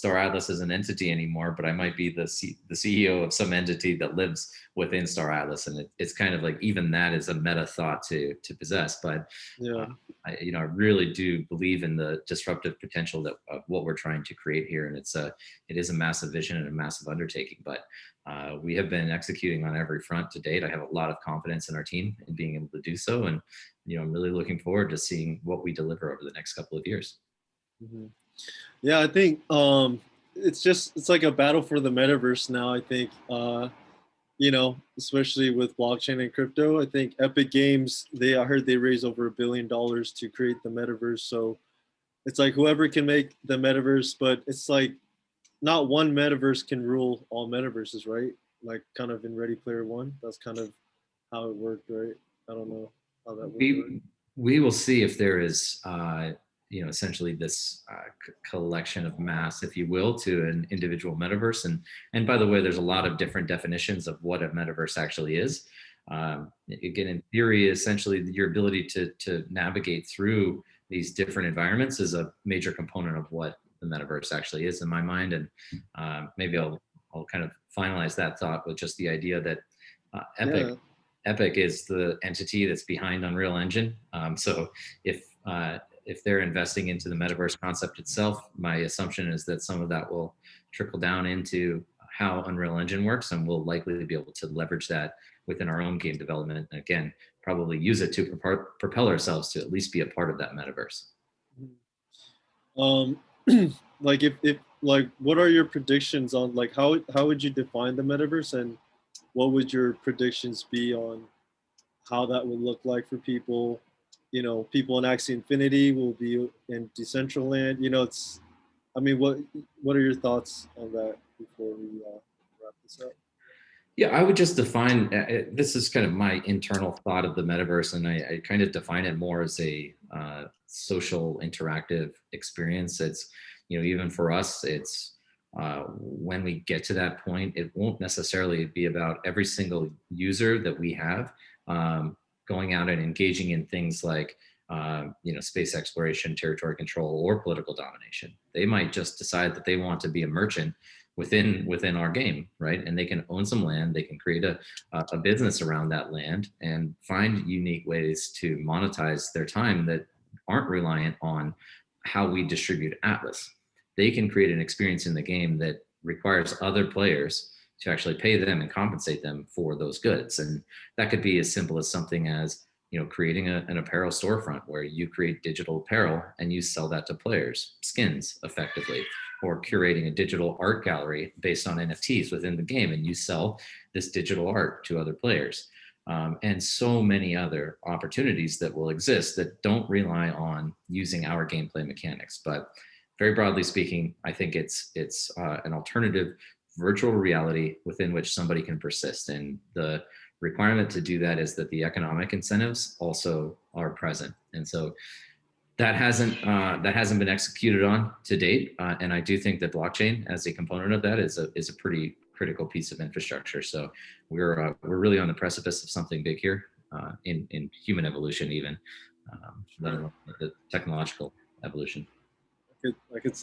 StarAtlas as an entity anymore, but I might be the CEO of some entity that lives within StarAtlas, and it's kind of like even that is a meta thought to possess. But Yeah. I really do believe in the disruptive potential of what we're trying to create here, and it is a massive vision and a massive undertaking. But we have been executing on every front to date. I have a lot of confidence in our team in being able to do so, and I'm really looking forward to seeing what we deliver over the next couple of years. Mm-hmm. Yeah, I think it's like a battle for the metaverse now. I think especially with blockchain and crypto. I think Epic Games, I heard they raised over $1 billion to create the metaverse. So it's like whoever can make the metaverse, but it's like not one metaverse can rule all metaverses, right? Like kind of in Ready Player One, that's kind of how it worked, right? I don't know how that would work. We will see if there is essentially this collection of mass, if you will, to an individual metaverse. And by the way, there's a lot of different definitions of what a metaverse actually is. Again, in theory, essentially your ability to navigate through these different environments is a major component of what the metaverse actually is in my mind. And maybe I'll kind of finalize that thought with just the idea that Epic is the entity that's behind Unreal Engine. So if they're investing into the metaverse concept itself, my assumption is that some of that will trickle down into how Unreal Engine works, and we'll likely be able to leverage that within our own game development. And again, probably use it to propel ourselves to at least be a part of that metaverse. Like if like, what are your predictions on like how would you define the metaverse, and what would your predictions be on how that would look like for people? People in Axie Infinity will be in Decentraland. What are your thoughts on that before we wrap this up? Yeah, I would just define, this is kind of my internal thought of the metaverse, and I kind of define it more as a social interactive experience. It's, even for us, it's when we get to that point, it won't necessarily be about every single user that we have going out and engaging in things like space exploration, territory control, or political domination. They might just decide that they want to be a merchant within our game, right? And they can own some land, they can create a business around that land and find unique ways to monetize their time that aren't reliant on how we distribute Atlas. They can create an experience in the game that requires other players to actually pay them and compensate them for those goods. And that could be as simple as something as creating an apparel storefront where you create digital apparel and you sell that to players, skins effectively, or curating a digital art gallery based on NFTs within the game and you sell this digital art to other players. And so many other opportunities that will exist that don't rely on using our gameplay mechanics. But very broadly speaking, I think it's an alternative virtual reality within which somebody can persist. And the requirement to do that is that the economic incentives also are present. And so that hasn't been executed on to date. And I do think that blockchain as a component of that is a pretty critical piece of infrastructure. So we're really on the precipice of something big here in human evolution, even let alone the technological evolution. I could